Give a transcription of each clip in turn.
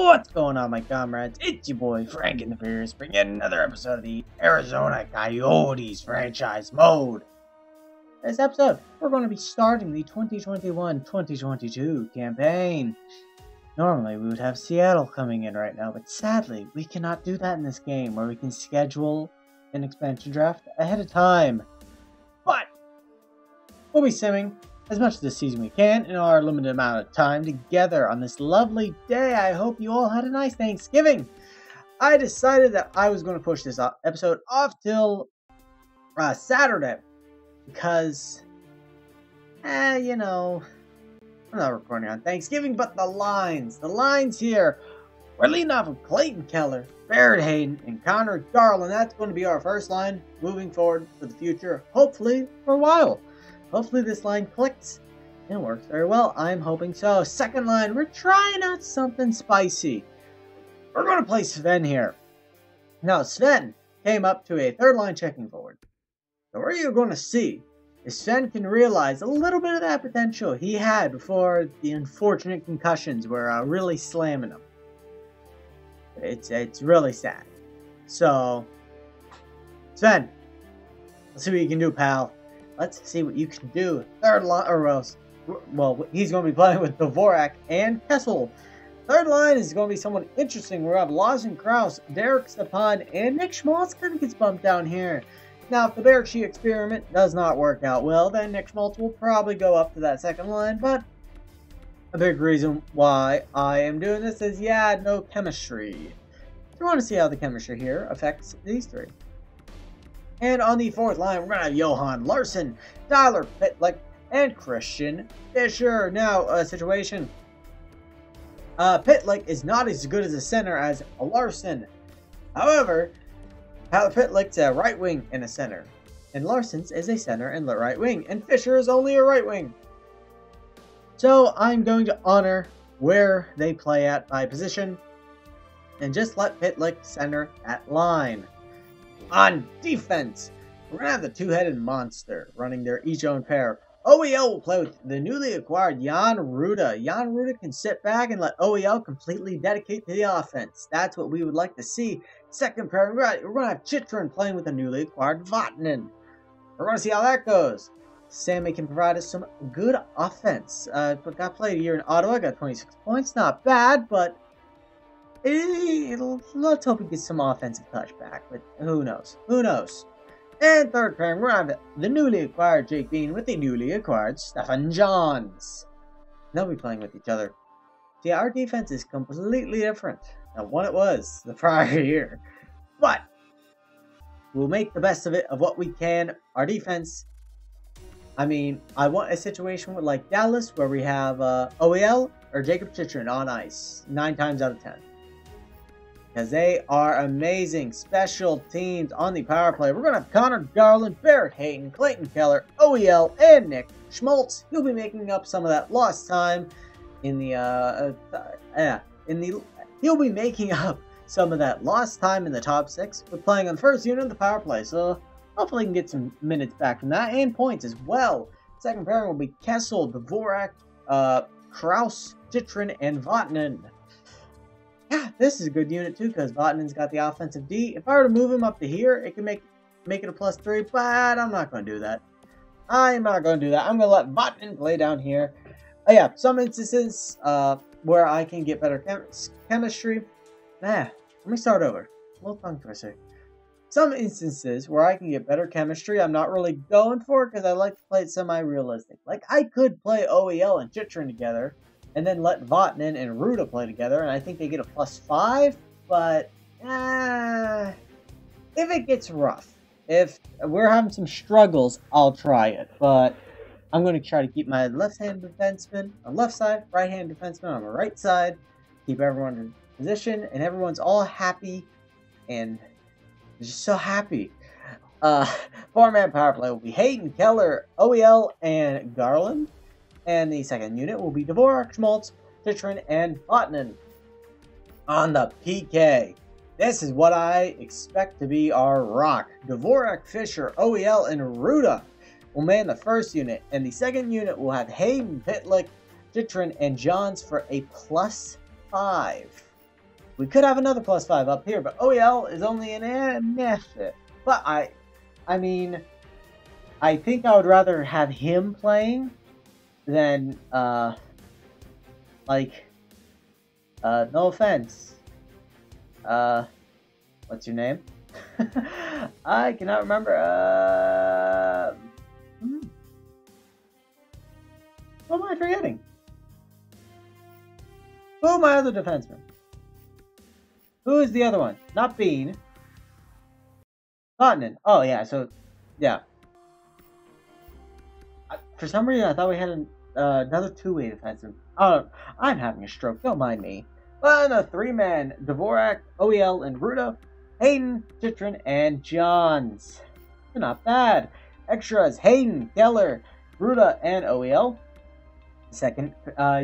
What's going on, my comrades? It's your boy FrankandtheFurious, bringing yet another episode of the Arizona Coyotes Franchise Mode. This episode, we're going to be starting the 2021-2022 campaign. Normally, we would have Seattle coming in right now, but sadly, we cannot do that in this game, where we can schedule an expansion draft ahead of time. But we'll be simming as much of this season we can in our limited amount of time together on this lovely day. I hope you all had a nice Thanksgiving. I decided that I was going to push this episode off till Saturday because, I'm not recording on Thanksgiving, but the lines here, we're leading off of Clayton Keller, Barrett Hayden, and Connor Garland. That's going to be our first line moving forward for the future, hopefully for a while. Hopefully this line clicks and works very well. I'm hoping so. Second line, we're trying out something spicy. We're going to play Sven here. Now, Sven came up to a third line checking forward. So what you're going to see is Sven can realize a little bit of that potential he had before the unfortunate concussions were really slamming him. It's really sad. So, Sven, let's see what you can do, pal. Let's see what you can do. Third line, well, he's going to be playing with Dvorak and Kessel. Third line is going to be someone interesting. We have Lawson Krause, Derek Stepan, and Nick Schmaltz kind of gets bumped down here. Now, if the Berkshire experiment does not work out well, then Nick Schmaltz will probably go up to that second line. But a big reason why I am doing this is, no chemistry. So we want to see how the chemistry here affects these three. And on the fourth line, we're going to have Johan Larson, Tyler Pitlick, and Christian Fischer. Now, a situation. Pitlick is not as good as a center as Larson. However, Tyler Pitlick's a right wing and a center. And Larson's is a center and the right wing. And Fischer is only a right wing. So, I'm going to honor where they play at by position. And just let Pitlick center that line. On defense, we're going to have the two-headed monster running their each own pair. OEL will play with the newly acquired Jan Ruda. Jan Ruda can sit back and let OEL completely dedicate to the offense. That's what we would like to see. Second pair, we're going to have Chychrun playing with the newly acquired Vatanen. We're going to see how that goes. Sammy can provide us some good offense. But got played a year in Ottawa, got 26 points. Not bad, but let's hope he gets some offensive touch back, but who knows? Who knows? And third pairing, we're going to have the newly acquired Jake Bean with the newly acquired Stefan Johns. They'll be playing with each other. See, our defense is completely different than what it was the prior year. But we'll make the best of it of what we can. Our defense, I want a situation with like Dallas where we have OEL or Jacob Chychrun on ice 9 times out of 10. Because they are amazing special teams on the power play. We're going to have Connor Garland, Barrett Hayden, Clayton Keller, OEL, and Nick Schmaltz. He'll be making up some of that lost time in the he'll be making up some of that lost time in the top 6 with playing on the first unit of the power play. So hopefully he can get some minutes back from that and points as well. Second pairing will be Kessel, Dvorak, Krause, Chychrun, and Vatanen. Yeah, this is a good unit too because Vatanen's got the offensive D. If I were to move him up to here, it can make it a +3, but I'm not going to do that. I'm not going to do that. I'm going to let Vatanen play down here. Some instances where I can get better chemistry. Let me start over. A little tongue twister. Some instances where I can get better chemistry, I'm not really going for because I like to play it semi-realistic. Like, I could play OEL and Chychrun together, and then let Vatanen and Ruda play together, and I think they get a +5, but if it gets rough, if we're having some struggles, I'll try it, but I'm going to try to keep my left-hand defenseman on the left side, right-hand defenseman on the right side, keep everyone in position, and everyone's all happy, and just so happy. 4-man power play will be Hayden, Keller, OEL, and Garland. And the second unit will be Dvorak, Schmaltz, Chychrun, and Vatanen. On the PK, this is what I expect to be our rock. Dvorak, Fischer, OEL, and Ruda will man the first unit. And the second unit will have Hayden, Pitlick, Chychrun, and Johns for a +5. We could have another +5 up here, but OEL is only an MF. But I mean, I think I would rather have him playing than, like, no offense. What's your name? I cannot remember. What am I forgetting? Who are my other defensemen? Who is the other one? Not Bean. Vatanen. Oh, yeah, so, yeah. For some reason, I thought we had another two-way defenseman. Oh, I'm having a stroke. Don't mind me. But a three-man, Dvorak, OEL, and Ruda, Hayden, Chychrun, and Johns. They're not bad. Extras, Hayden, Keller, Ruda, and OEL. The second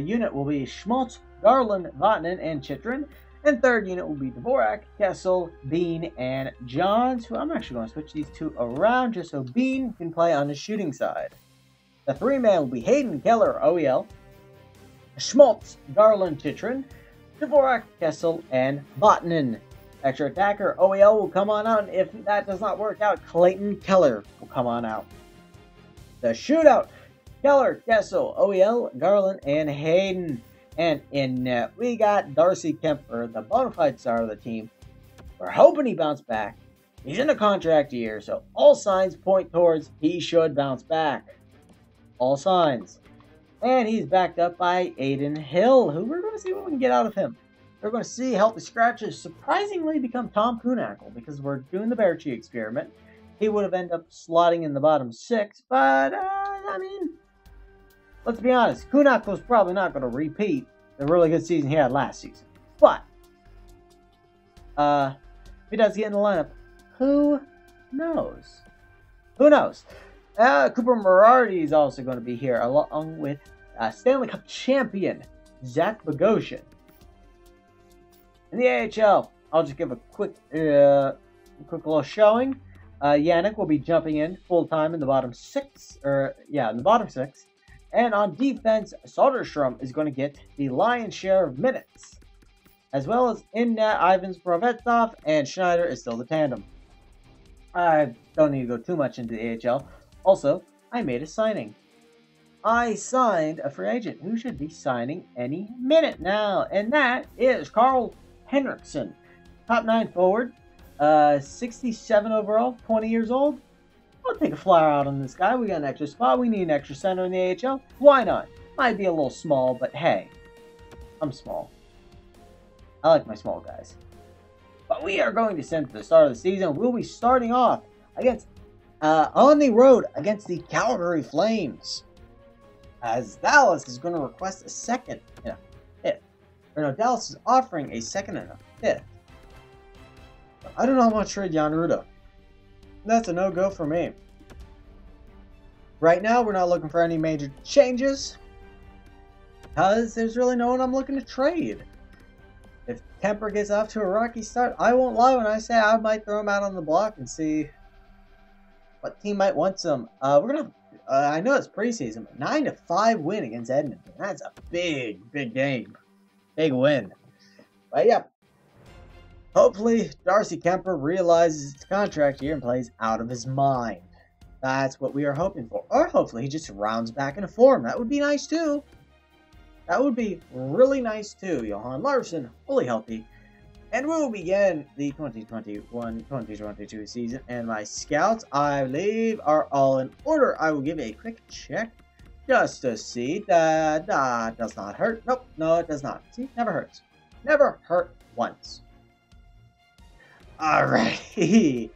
unit will be Schmaltz, Garland, Vatanen, and Chychrun. And third unit will be Dvorak, Kessel, Bean, and Johns, who I'm actually going to switch these two around just so Bean can play on the shooting side. The three-man will be Hayden, Keller, OEL, Schmaltz, Garland, Chychrun, Dvorak, Kessel, and Vatanen. Extra attacker, OEL will come on out, and if that does not work out, Clayton Keller will come on out. The shootout, Keller, Kessel, OEL, Garland, and Hayden. And in net, we got Darcy Kemper, the bona fide star of the team. We're hoping he bounces back. He's in a contract year, so all signs point towards he should bounce back. All signs. And he's backed up by Aiden Hill, who we're going to see what we can get out of him. We're going to see healthy scratches surprisingly become Tom Kuhnackel, because we're doing the Bearchi experiment. He would have ended up slotting in the bottom 6, but, I mean, let's be honest, Kuhnackel's probably not going to repeat the really good season he had last season. But, if he does get in the lineup, who knows? Who knows? Cooper Morardi is also going to be here, along with Stanley Cup champion Zach Bogosian. In the AHL, I'll just give a quick little showing. Yannick will be jumping in full-time in the bottom 6, in the bottom 6. And on defense, Soderstrom is going to get the lion's share of minutes. As well as in net, Ivans, Provetov, and Schneider is still the tandem. I don't need to go too much into the AHL. Also, I made a signing. I signed a free agent who should be signing any minute now. And that is Carl Henriksen. Top 9 forward. 67 overall, 20 years old. I'll take a flyer out on this guy. We got an extra spot. We need an extra center in the AHL. Why not? Might be a little small, but hey, I'm small. I like my small guys. But we are going to send to the start of the season. We'll be starting off against on the road against the Calgary Flames, as Dallas is going to request a second and a fifth. Or no, Dallas is offering a second and a fifth. But I don't know how much trade Jan Ruda. That's a no-go for me. Right now, we're not looking for any major changes, because there's really no one I'm looking to trade. If Kemper gets off to a rocky start, I won't lie when I say I might throw him out on the block and see what team might want some. We're gonna. I know it's preseason, but 9-5 win against Edmonton. That's a big game, big win. But yeah. Hopefully, Darcy Kemper realizes his contract here and plays out of his mind. That's what we are hoping for. Or hopefully, he just rounds back into form. That would be nice, too. That would be really nice, too. Johan Larsson, fully healthy. And we will begin the 2021-2022 season. And my scouts, I believe, are all in order. I will give a quick check just to see. That does not hurt. Nope, no, it does not. See, never hurts. Never hurt once. Alrighty,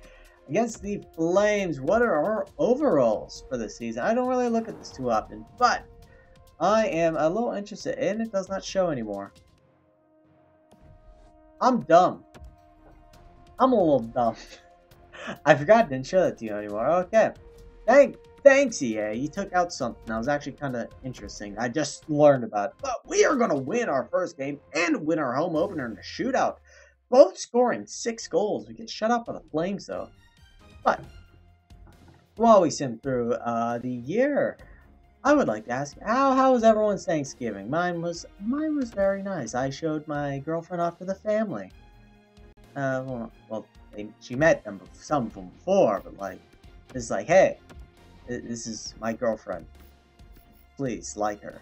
against the Flames, what are our overalls for the season? I don't really look at this too often, but I am a little interested, and it does not show anymore. I'm dumb. I'm a little dumb. I forgot it didn't show that to you anymore. Okay, thanks EA. You took out something that was actually kind of interesting. I just learned about it. But we are going to win our first game and win our home opener in a shootout. Both scoring 6 goals. We get shut out by the Flames, though. But while we sim through the year, I would like to ask, how was everyone's Thanksgiving? Mine was very nice. I showed my girlfriend off to the family. She met some of them before, but like, it's like, hey, this is my girlfriend. Please like her.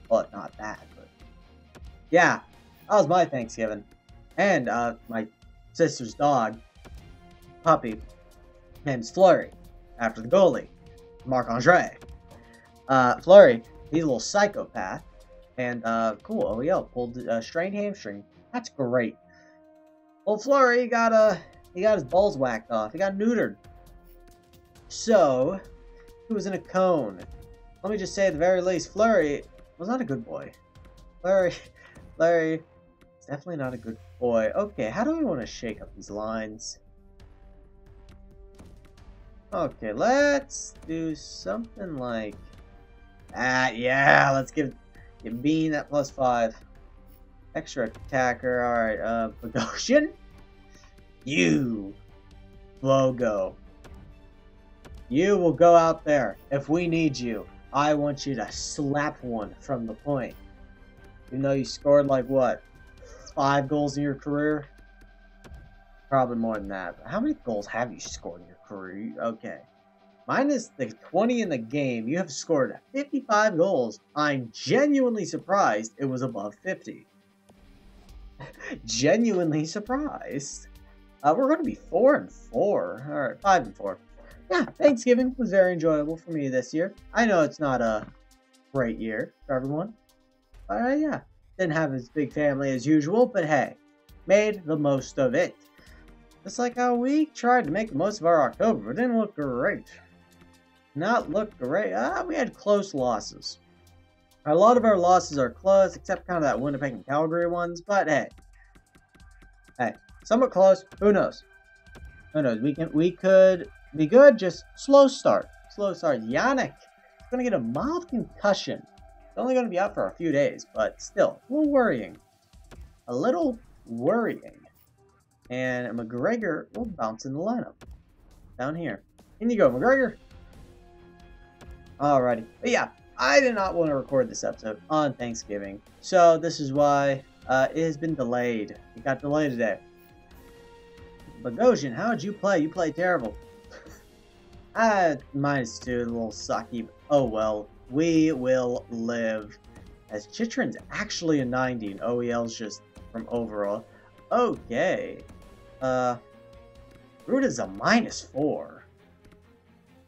Well, not that, but yeah, that was my Thanksgiving. And my sister's dog, puppy, name's Flurry, after the goalie, Marc-Andre. Flurry, he's a little psychopath, and cool. OEL pulled a strained hamstring. That's great. Well, Flurry got his balls whacked off. He got neutered. So he was in a cone. Let me just say, at the very least, Flurry was not a good boy. Flurry is definitely not a good boy. Okay, how do we want to shake up these lines? Okay, let's do something like that. Yeah, let's give Bean that +5. Extra attacker. Alright, Bogosian. You will go. You will go out there if we need you. I want you to slap one from the point. Even though you scored like what? 5 goals in your career? Probably more than that. But how many goals have you scored in your career? Okay. Minus the 20 in the game, you have scored 55 goals. I'm genuinely surprised it was above 50. Genuinely surprised. We're going to be 4-4. Alright, 5-4. Yeah, Thanksgiving was very enjoyable for me this year. I know it's not a great year for everyone. But yeah, didn't have as big family as usual, but hey, made the most of it. Just like how we tried to make the most of our October, but it didn't look great. Not look great. We had close losses. A lot of our losses are close, except kind of that Winnipeg and Calgary ones, but hey. Hey, somewhat close. Who knows? Who knows? We could be good, just slow start. Slow start. Yannick is going to get a mild concussion. It's only going to be out for a few days, but still, a little worrying. A little worrying. And McGregor will bounce in the lineup. Down here. In you go, McGregor. Alrighty. But yeah, I did not want to record this episode on Thanksgiving. So this is why it has been delayed. It got delayed today. Bogosian, how did you play? You played terrible. -2, a little sucky. But oh well, we will live. As Chitrin's actually a 90 and OEL's just from overall. Okay. Ruta's a -4.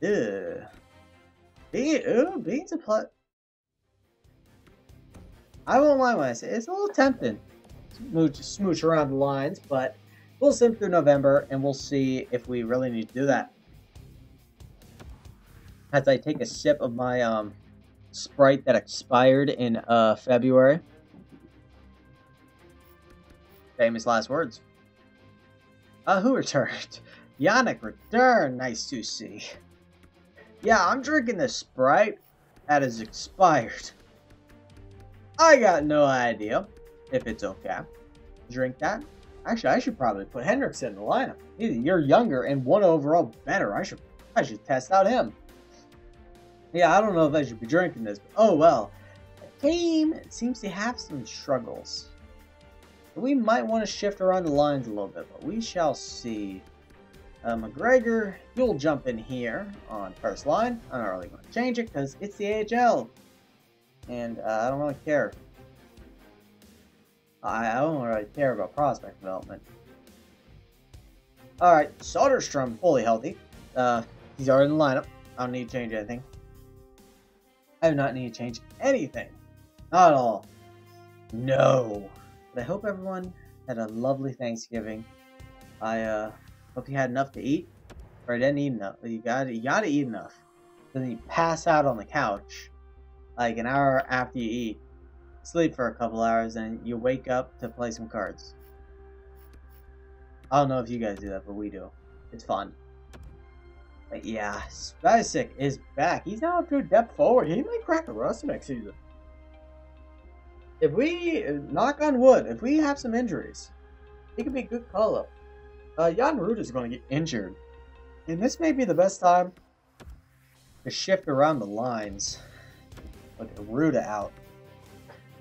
Ugh. Bean's a plus. I won't lie when I say it's a little tempting. Smooch around the lines, but we'll sim through November and we'll see if we really need to do that. As I take a sip of my Sprite that expired in February. Famous last words. Who returned? Yannick returned. Nice to see. Yeah, I'm drinking this Sprite that is expired. I got no idea if it's okay. Drink that. Actually, I should probably put Hendrickson in the lineup. You're younger and 1 overall better. I should test out him. Yeah, I don't know if I should be drinking this, but oh well. The team seems to have some struggles. We might want to shift around the lines a little bit, but we shall see. McGregor, you'll jump in here on first line. I'm not really going to change it because it's the AHL. And I don't really care. I don't really care about prospect development. Alright, Soderstrom fully healthy. He's already in the lineup. I don't need to change anything. I do not need to change anything. Not at all. No. But I hope everyone had a lovely Thanksgiving. I hope you had enough to eat. Or I didn't eat enough. You gotta eat enough. Then you pass out on the couch like an hour after you eat. Sleep for a couple hours and you wake up to play some cards. I don't know if you guys do that, but we do. It's fun. But yeah, Spacek is back. He's now up to a depth forward. He might crack the roster next season. If we, knock on wood, if we have some injuries, he could be a good call-up. Jan Ruda is going to get injured. And this may be the best time to shift around the lines. Look at Ruda out.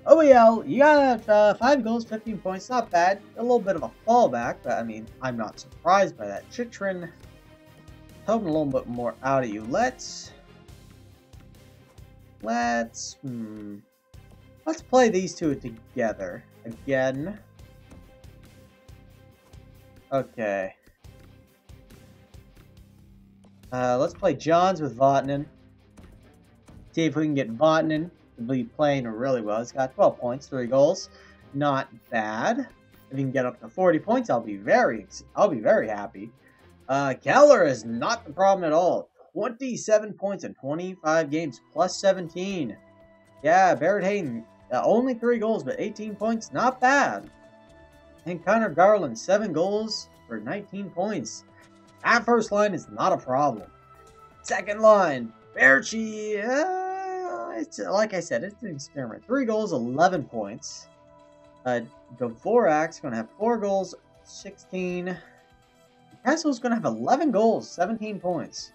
OEL, you got 5 goals, 15 points. Not bad. A little bit of a fallback, but I mean, I'm not surprised by that. Chitrin, hoping a little bit more out of you. Let's play these two together again. Okay. Let's play Johns with Vatanen. See if we can get Vatanen to be playing really well. He's got 12 points, 3 goals. Not bad. If he can get up to 40 points, I'll be very happy. Keller is not the problem at all. 27 points in 25 games, plus 17. Yeah, Barrett Hayden, only 3 goals, but 18 points, not bad. And Connor Garland, 7 goals for 19 points. That first line is not a problem. Second line, Berchi, it's like I said, it's an experiment. 3 goals, 11 points. Dvorak's going to have 4 goals, 16. Kessel's going to have 11 goals, 17 points.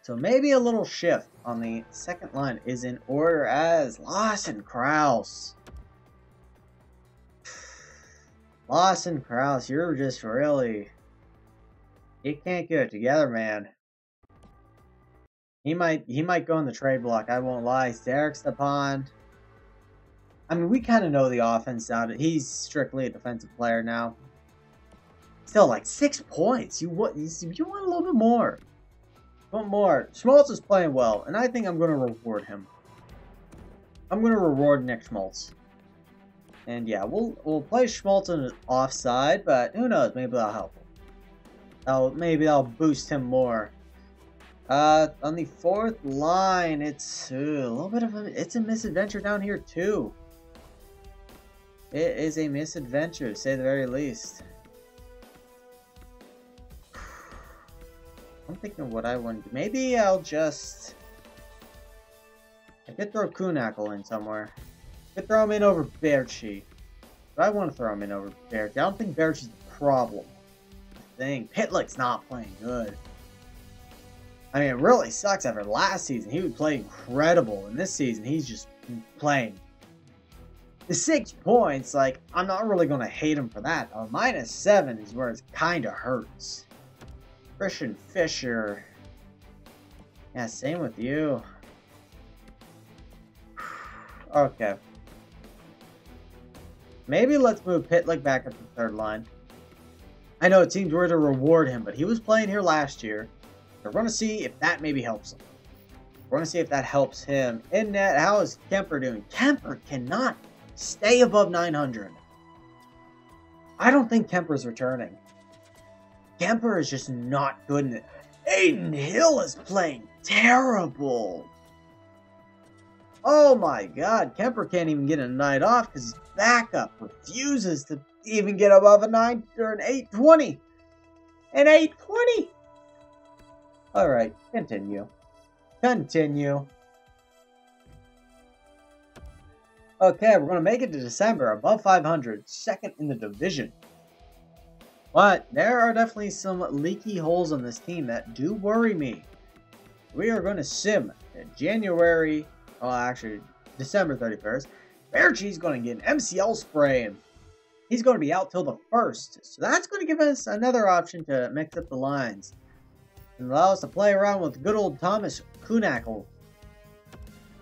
So maybe a little shift on the second line is in order as Lawson Krause. Lawson Krause, you're just really... You can't get it together, man. He might go in the trade block, I won't lie. Derek Stepan. I mean, we kind of know the offense now. He's strictly a defensive player now. Still, like 6 points. You want a little bit more. Want more. Schmaltz is playing well, and I think I'm going to reward him. I'm going to reward Nick Schmaltz. And yeah, we'll play Schmaltz on an offside, but who knows? Maybe that'll help him. Maybe that'll boost him more. On the fourth line, it's a little bit of it's a misadventure down here too. It is a misadventure, to say the very least. I'm thinking of what I want to do. Maybe I'll just... I could throw Kuhnhackl in somewhere. I could throw him in over Berchi. But I want to throw him in over Berchi. I don't think Berchi's the problem. Pitlick's not playing good. I mean, it really sucks after last season. He would play incredible. And this season, he's just playing. The 6 points, like, I'm not really going to hate him for that. -7 is where it kind of hurts. Christian Fisher. Yeah, same with you. Okay. Maybe let's move Pitlick back up to the third line. I know it seems weird to reward him, but he was playing here last year. We're going to see if that maybe helps him. We're going to see if that helps him. In net, how is Kemper doing? Kemper cannot stay above 900. I don't think Kemper's returning. Kemper is just not good in it. Aiden Hill is playing terrible. Oh my god, Kemper can't even get a night off because his backup refuses to even get above a 9 or an 820. An 820. Alright, continue. Continue. Okay, we're going to make it to December, above 500, second in the division. But there are definitely some leaky holes on this team that do worry me. We are going to sim January, well actually December 31st. Berchi's going to get an MCL spray. He's going to be out till the 1st. So that's going to give us another option to mix up the lines. And allow us to play around with good old Thomas Kuhnhackl.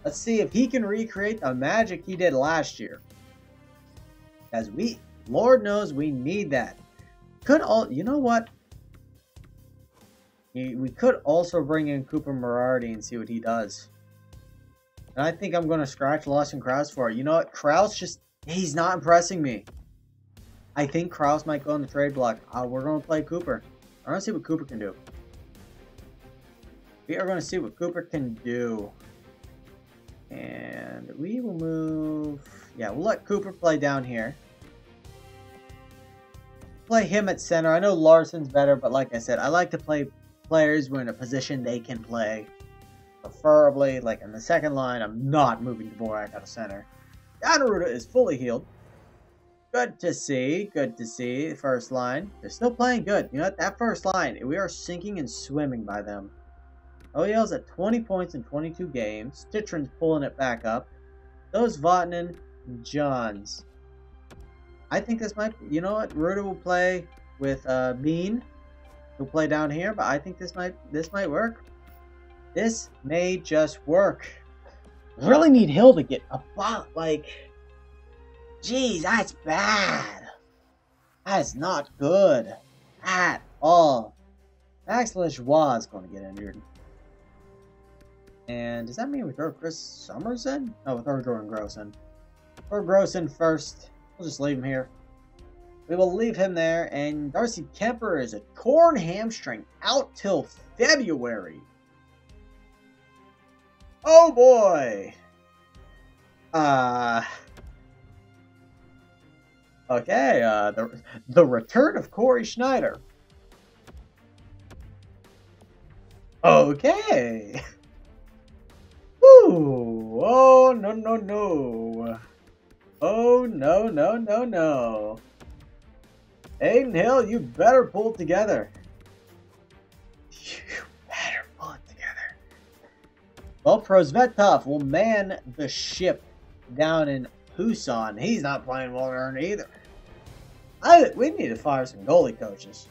Let's see if he can recreate the magic he did last year. As Lord knows we need that. You know what? We could also bring in Cooper Morardi and see what he does. And I think I'm going to scratch Lawson Krause for it. You know what? Krause he's not impressing me. I think Krause might go on the trade block. We're going to play Cooper. I want to see what Cooper can do. We are going to see what Cooper can do. And we will move... Yeah, we'll let Cooper play down here. Play him at center. I know Larson's better, but like I said, I like to play players who are in a position they can play. Preferably, like in the second line, I'm not moving Dvorak out of center. Yanaruda is fully healed. Good to see. Good to see. The first line. They're still playing good. You know what? That first line, we are sinking and swimming by them. OEL's at 20 points in 22 games. Titrin's pulling it back up. Those Vatanen and Johns. I think this might, you know what? Ruda will play with Bean. He'll play down here, but I think this might work. This may just work. Really need Hill to get about, like, geez, that's bad. That is not good at all. Max Lejoie is going to get injured. And does that mean we throw Chris Summers in? No, we throw Jordan Gross in. Throw Gross in first. We'll just leave him here. We will leave him there. And Darcy Kemper is a torn hamstring out till February. Oh boy. Okay, the return of Corey Schneider. Okay. Woo! Oh no no no! Oh no no no no! Aiden Hill, you better pull it together. You better pull it together. Well, Prosvetov will man the ship down in Tucson. He's not playing well earned either. We need to fire some goalie coaches.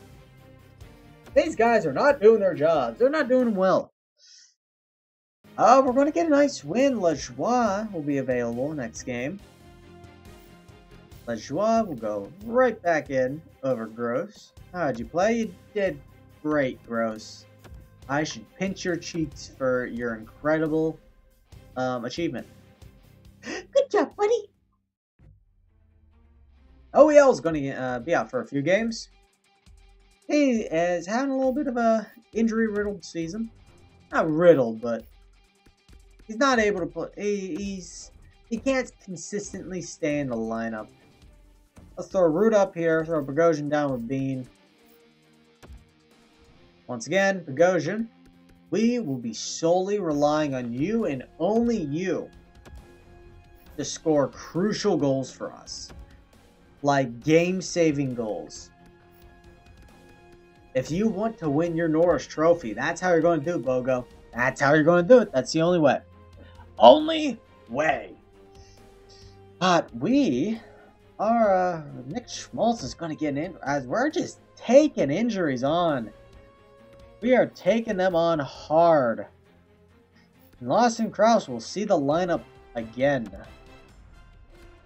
These guys are not doing their jobs. They're not doing them well. We're going to get a nice win. Lejoie will be available next game. Lejoie will go right back in over Gross. How'd you play? You did great, Gross. I should pinch your cheeks for your incredible achievement. Good job, buddy. OEL is going to be out for a few games. He is having a little bit of a injury-riddled season. Not riddled, but he's not able to play. He can't consistently stay in the lineup. Let's throw Root up here. Throw Bogosian down with Bean. Once again, Bogosian, we will be solely relying on you and only you to score crucial goals for us. Like game-saving goals. If you want to win your Norris Trophy, that's how you're going to do it, Bogo. That's how you're going to do it. That's the only way. Only way. But we are... Nick Schmaltz is going to get in. As we're just taking injuries on. We are taking them on hard. And Lawson Krause will see the lineup again.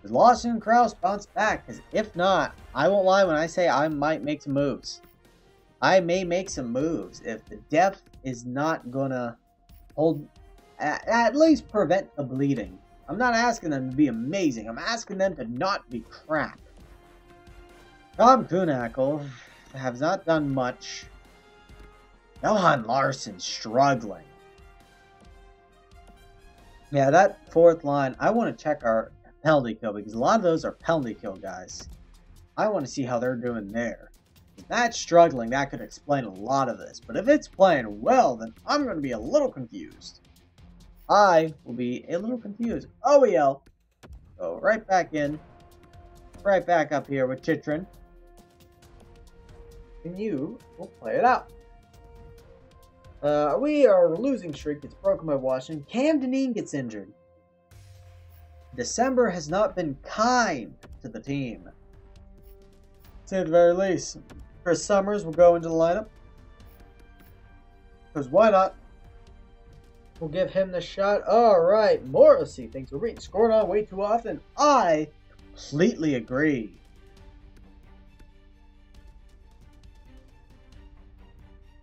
Does Lawson Krause bounce back? Because if not, I won't lie when I say I might make some moves. I may make some moves if the depth is not gonna hold, at least prevent the bleeding. I'm not asking them to be amazing. I'm asking them to not be crap. Tom Kuhnhackl has not done much. Johan Larsson struggling. Yeah, that fourth line, I want to check our penalty kill because a lot of those are penalty kill guys. I want to see how they're doing there. If that's struggling, that could explain a lot of this. But if it's playing well, then I'm going to be a little confused. I will be a little confused. OEL. Go right back in. Right back up here with Chitrin. And you will play it out. We are losing streak. It's broken by Washington. Cam Dineen gets injured. December has not been kind to the team. To say the very least. Chris Summers will go into the lineup. Because why not? We'll give him the shot. Alright, Morrissey thinks we're being scored on way too often. I completely agree.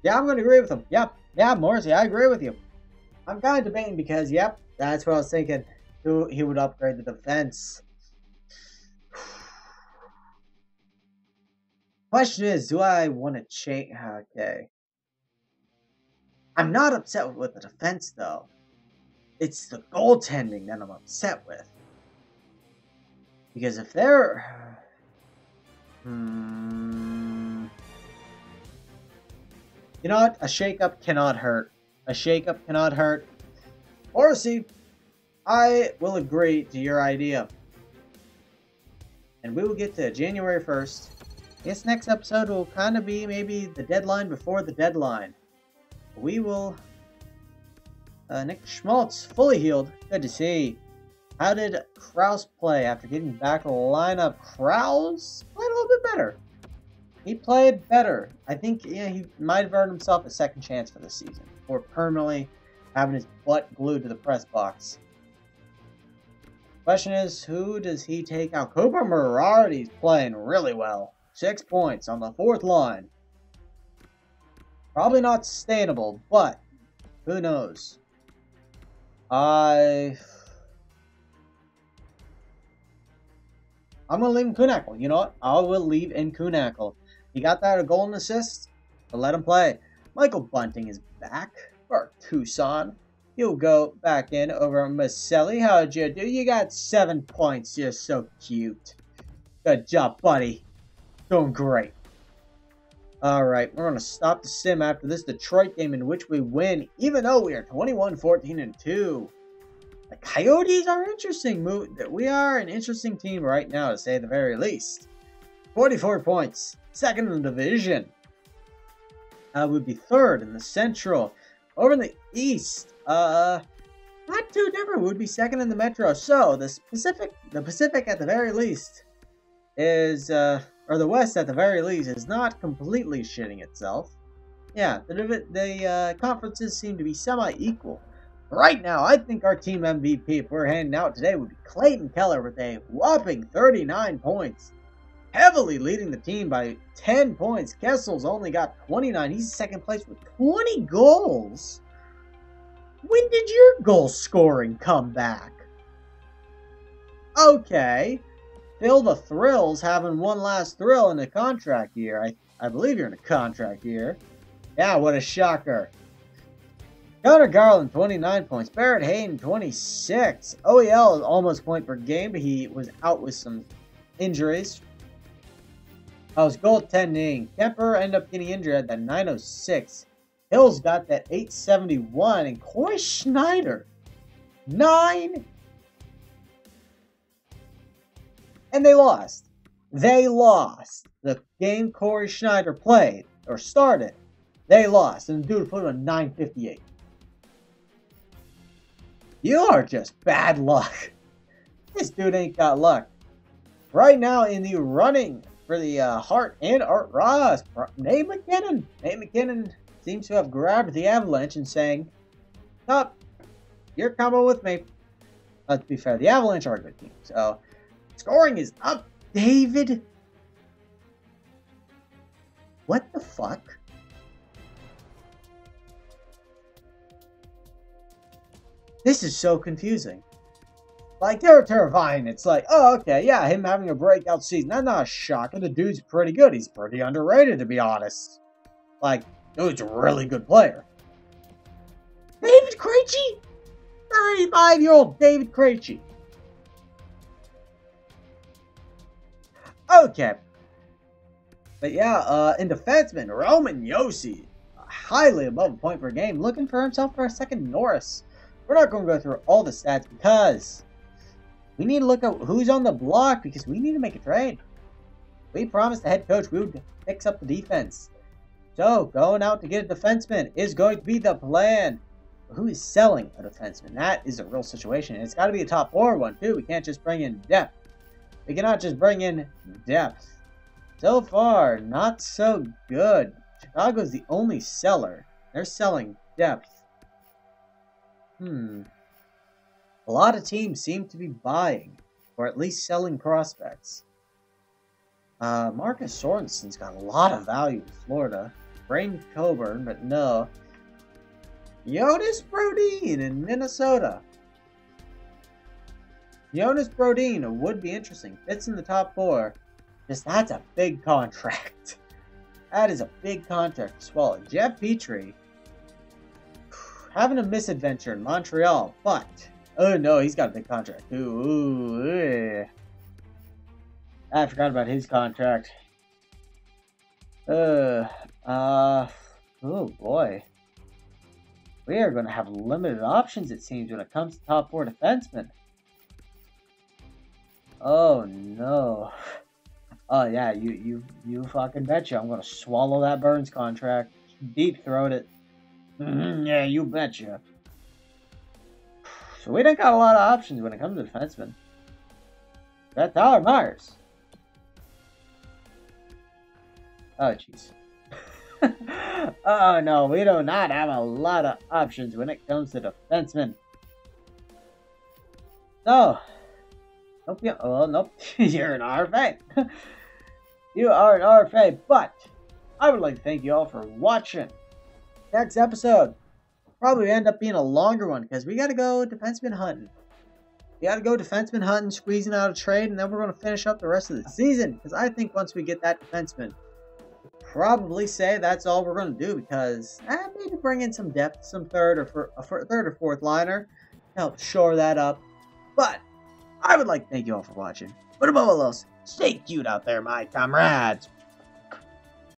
Yeah, I'm going to agree with him. Yep. Yeah, Morrissey, I agree with you. I'm kind of debating because, yep, that's what I was thinking. He would upgrade the defense. Question is, do I want to change? Okay. I'm not upset with the defense, though. It's the goaltending that I'm upset with. Because if they're... You know what? A shakeup cannot hurt. A shakeup cannot hurt. Morrissey, I will agree to your idea. And we will get to January 1st. This next episode will kind of be maybe the deadline before the deadline. We will Nick Schmaltz, fully healed. Good to see. How did Krause play after getting back to the lineup? Krause played a little bit better. He played better. I think he might have earned himself a second chance for this season, or permanently having his butt glued to the press box. Question is, who does he take out? Cooper Morardi's playing really well. 6 points on the 4th line. Probably not sustainable, but who knows? I'm going to leave in Kuhnhackl. You know what? I will leave in Kuhnhackl. He got that a goal and assist, but let him play. Michael Bunting is back for Tucson. He'll go back in over Maselli. How'd you do? You got 7 points. You're so cute. Good job, buddy. Doing great. Alright, we're going to stop the sim after this Detroit game in which we win, even though we are 21-14-2. The Coyotes are interesting. We are an interesting team right now, to say the very least. 44 points. 2nd in the division. Would be 3rd in the Central. Over in the East, not too different. Would be 2nd in the Metro. So the Pacific at the very least is, or the West at the very least is not completely shitting itself. Yeah, the conferences seem to be semi-equal. Right now, I think our team MVP, if we're handing out today, would be Clayton Keller with a whopping 39 points. Heavily leading the team by 10 points. Kessel's only got 29. He's second place with 20 goals. When did your goal scoring come back? Okay. Phil the Thrill's having one last thrill in the contract year. I believe you're in a contract year. Yeah, what a shocker. Connor Garland, 29 points. Barrett Hayden, 26. OEL is almost point per game, but he was out with some injuries. How's goaltending? Kemper ended up getting injured at that 906. Hills got that 871. And Corey Schneider, 9. And they lost. They lost. The game Corey Schneider played, or started, they lost. And the dude put him on 958. You are just bad luck. This dude ain't got luck. Right now in the running for the Hart and Art Ross, Nate McKinnon. Nate McKinnon seems to have grabbed the Avalanche and saying, "Stop, you're coming with me." To be fair, the Avalanche are a good team. So, scoring is up. David. What the fuck? This is so confusing. Like, they're terrifying. It's like, oh, okay, yeah, him having a breakout season. That's not a shocker. The dude's pretty good. He's pretty underrated, to be honest. Like, dude's a really good player. David Krejci? 35-year-old David Krejci. Okay. But yeah, in defenseman, Roman Josi, highly above a point per game, looking for himself for a second Norris. We're not going to go through all the stats because we need to look at who's on the block because we need to make a trade. We promised the head coach we would fix up the defense. So, going out to get a defenseman is going to be the plan. But who is selling a defenseman? That is a real situation. And it's got to be a top 4 one, too. We can't just bring in depth. We cannot just bring in depth. So far, not so good. Chicago's the only seller. They're selling depth. A lot of teams seem to be buying, or at least selling prospects. Marcus Sorensen's got a lot of value in Florida. Brain Coburn, but no. Jonas Brodin in Minnesota. Jonas Brodin would be interesting. Fits in the top 4. Just that's a big contract. That is a big contract to swallow. Jeff Petrie having a misadventure in Montreal, but oh no, he's got a big contract. Ooh, I forgot about his contract. Oh boy. We are going to have limited options, it seems, when it comes to top 4 defensemen. Oh no. Oh yeah, you fucking betcha. I'm going to swallow that Burns contract. Deep throat it. Yeah, you betcha. So we don't got a lot of options when it comes to defensemen. That's Tyler Myers. Oh, jeez. Oh, no, we do not have a lot of options when it comes to defensemen. So, nope, yeah, well, nope, you're an RFA. You are an RFA, but I would like to thank you all for watching. Next episode probably end up being a longer one because we got to go defenseman hunting. We got to go defenseman hunting, squeezing out a trade, and then we're going to finish up the rest of the season. Because I think once we get that defenseman, probably say that's all we're going to do. Because maybe bring in some depth, some third or fourth liner to help shore that up. But I would like to thank you all for watching. But above all else, stay cute out there, my comrades.